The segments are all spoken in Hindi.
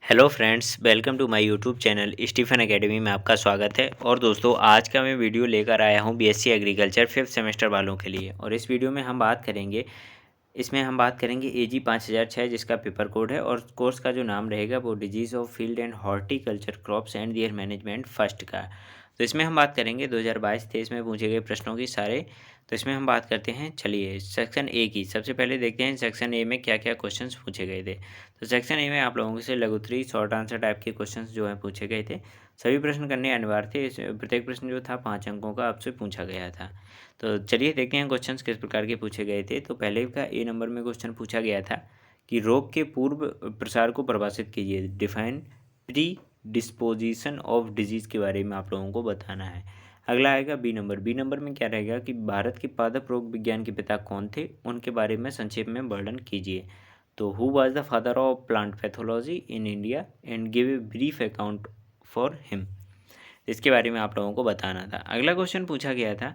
Hello friends, welcome to my YouTube channel Stephen Academy में आपका स्वागत है। और दोस्तों, आज का मैं वीडियो लेकर आया हूं बीएससी एग्रीकल्चर 5th सेमेस्टर वालों के लिए। और इस वीडियो में हम बात करेंगे AG 5006 जिसका पेपर कोड है, और कोर्स का जो नाम रहेगा वो disease of field and horticulture crops and there management first का। तो इसमें हम बात करेंगे 2022-23 में पूछे गए प्रश्नों की सारे। तो इसमें हम बात करते हैं, चलिए सेक्शन ए की। सबसे पहले देखते हैं सेक्शन ए में क्या क्या क्वेश्चंस पूछे गए थे। तो सेक्शन ए में आप लोगों से लघुत्तरी शॉर्ट आंसर टाइप के क्वेश्चंस जो हैं पूछे गए थे। सभी प्रश्न करने अनिवार्य थे। प्रत्येक प्रश्न जो था 5 अंकों का आपसे पूछा गया था। तो चलिए देखते हैं क्वेश्चंस किस प्रकार के पूछे गए थे। तो पहले का ए नंबर में क्वेश्चन पूछा गया था कि रोग के पूर्व प्रसार को परिभाषित कीजिए। Define pre disposition of disease के बारे में आप लोगों को बताना है। अगला आएगा बी नंबर में क्या रहेगा कि भारत के पादप रोग विज्ञान के पिता कौन थे, उनके बारे में संक्षेप में वर्णन कीजिए। तो who was the father of plant pathology in India and give a brief account for him. इसके बारे में आप लोगों को बताना था। अगला क्वेश्चन पूछा गया था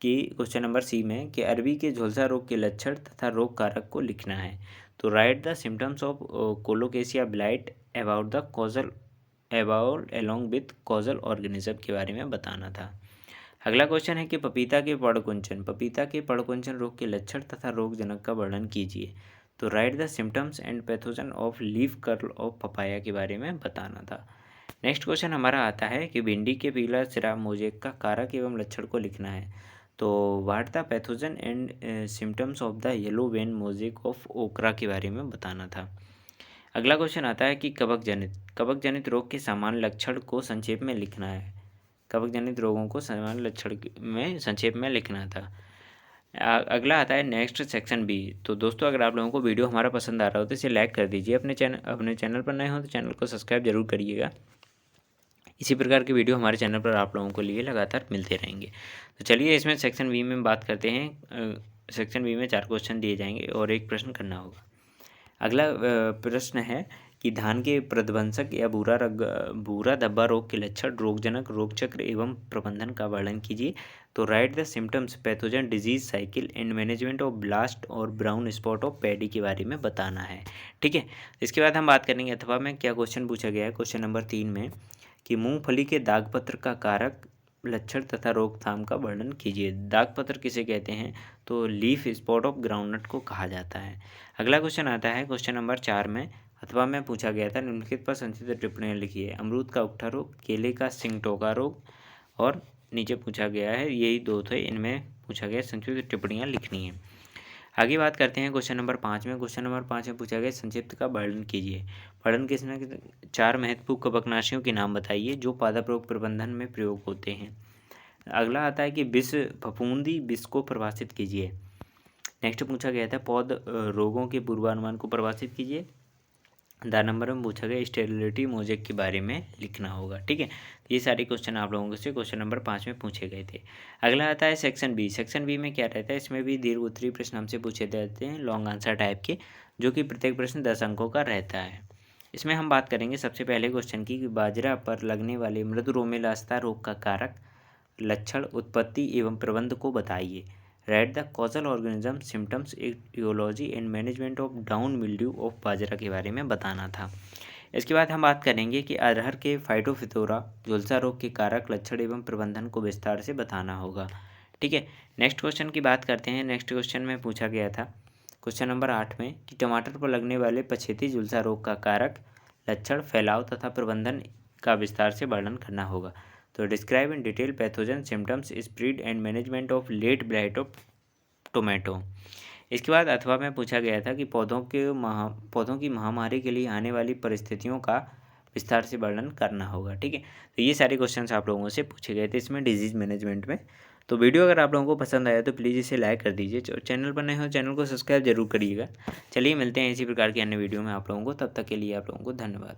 कि क्वेश्चन नंबर सी में कि अरबी के झुलसा रोग के लक्षण तथा रोग कारक को लिखना है। तो right the symptoms of colocasia blight about the causal about along with causal organism के बारे में बताना था। अगला क्वेश्चन है कि पपीता के पड़कुंचन रोग के लक्षण तथा रोगजनक का वर्णन कीजिए। तो right the symptoms and pathogen of leaf curl of papaya के बारे में बताना था। नेक्स्ट क्वेश्चन हमारा आता है कि भिंडी के पीला सिरा मोजेक का कारक एवं लक्षण को लिखना है। तो what the pathogen and symptoms of the yellow vein mosaic of ओकरा के बारे में बताना था। अगला क्वेश्चन आता है कि कवक जनित रोग के सामान्य लक्षण को संक्षेप में लिखना है। कवक जनित रोगों को सामान्य लक्षण में संक्षेप में लिखना था। अगला आता है नेक्स्ट सेक्शन बी। तो दोस्तों, अगर आप लोगों को वीडियो हमारा पसंद आ रहा हो तो इसे लाइक कर दीजिए। अपने चैनल पर नए हो तो चैनल को सब्सक्राइब जरूर करिएगा। इसी प्रकार के वीडियो हमारे चैनल पर आप लोगों को लिए लगातार मिलते रहेंगे। तो चलिए इसमें सेक्शन बी में बात करते हैं। सेक्शन बी में 4 क्वेश्चन दिए जाएंगे और 1 प्रश्न करना होगा। अगला प्रश्न है कि धान के प्रध्वंसक या भूरा धब्बा रोग के लक्षण, रोगजनक, रोग चक्र एवं प्रबंधन का वर्णन कीजिए। तो right the symptoms, pathogen, disease cycle and management of blast और ब्राउन स्पॉट ऑफ पैडी के बारे में बताना है। ठीक है, इसके बाद हम बात करेंगे अथवा में क्या क्वेश्चन पूछा गया है। क्वेश्चन नंबर 3 में कि मूंगफली के दागपत्र का कारक, लक्षण तथा रोकथाम का वर्णन कीजिए। दागपत्र किसे कहते हैं? तो लीफ स्पॉट ऑफ ग्राउंडनट को कहा जाता है। अगला क्वेश्चन आता है क्वेश्चन नंबर 4 में अथवा में पूछा गया था, निम्नलिखित पर संक्षिप्त टिप्पणियाँ लिखिए। अमरूद का उकठा रोग, केले का सिंगटोका रोग, और नीचे पूछा गया है, यही 2 थे, इनमें पूछा गया संक्षिप्त टिप्पणियाँ लिखनी है। आगे बात करते हैं क्वेश्चन नंबर 5 में। क्वेश्चन नंबर 5 में पूछा गया संक्षिप्त का वर्णन कीजिए। वर्णन किसने 4 महत्वपूर्ण कवकनाशियों के नाम बताइए जो पादप रोग प्रबंधन में प्रयोग होते हैं। अगला आता है कि विष फफूंदी विष को परिभाषित कीजिए। नेक्स्ट पूछा गया था पौध रोगों के पूर्वानुमान को परिभाषित कीजिए। 10 नंबर में पूछा गया स्टेरिलिटी मोजेक के बारे में लिखना होगा। ठीक है, ये सारे क्वेश्चन आप लोगों से क्वेश्चन नंबर 5 में पूछे गए थे। अगला आता है सेक्शन बी। सेक्शन बी में क्या रहता है? इसमें भी दीर्घ उत्तरीय प्रश्न हमसे पूछे जाते हैं, लॉन्ग आंसर टाइप के, जो कि प्रत्येक प्रश्न 10 अंकों का रहता है। इसमें हम बात करेंगे सबसे पहले क्वेश्चन की कि बाजरा पर लगने वाले मृदु रोमेलास्ता रोग का कारक, लक्षण, उत्पत्ति एवं प्रबंध को बताइए। Write the causal organism, symptoms, aetiology and management of down mildew of बाजरा के बारे में बताना था। इसके बाद हम बात करेंगे कि अरहर के फाइटोफिथोरा झुलसा रोग के कारक, लक्षण एवं प्रबंधन को विस्तार से बताना होगा। ठीक है, नेक्स्ट क्वेश्चन की बात करते हैं। नेक्स्ट क्वेश्चन में पूछा गया था क्वेश्चन नंबर 8 में कि टमाटर पर लगने वाले पछेती झुलसा रोग का कारक, लक्षण, फैलाव तथा प्रबंधन का विस्तार से वर्णन करना होगा। तो describe in detail pathogen, symptoms, spread and management of late blight of tomato. इसके बाद अथवा में पूछा गया था कि पौधों की महामारी के लिए आने वाली परिस्थितियों का विस्तार से वर्णन करना होगा। ठीक है, तो ये सारे क्वेश्चंस आप लोगों से पूछे गए थे इसमें डिजीज मैनेजमेंट में। तो वीडियो अगर आप लोगों को पसंद आया तो प्लीज़ इसे लाइक कर दीजिए और चैनल पर नए हो चैनल को सब्सक्राइब जरूर करिएगा। चलिए मिलते हैं इसी प्रकार की अन्य वीडियो में आप लोगों को, तब तक के लिए आप लोगों को धन्यवाद।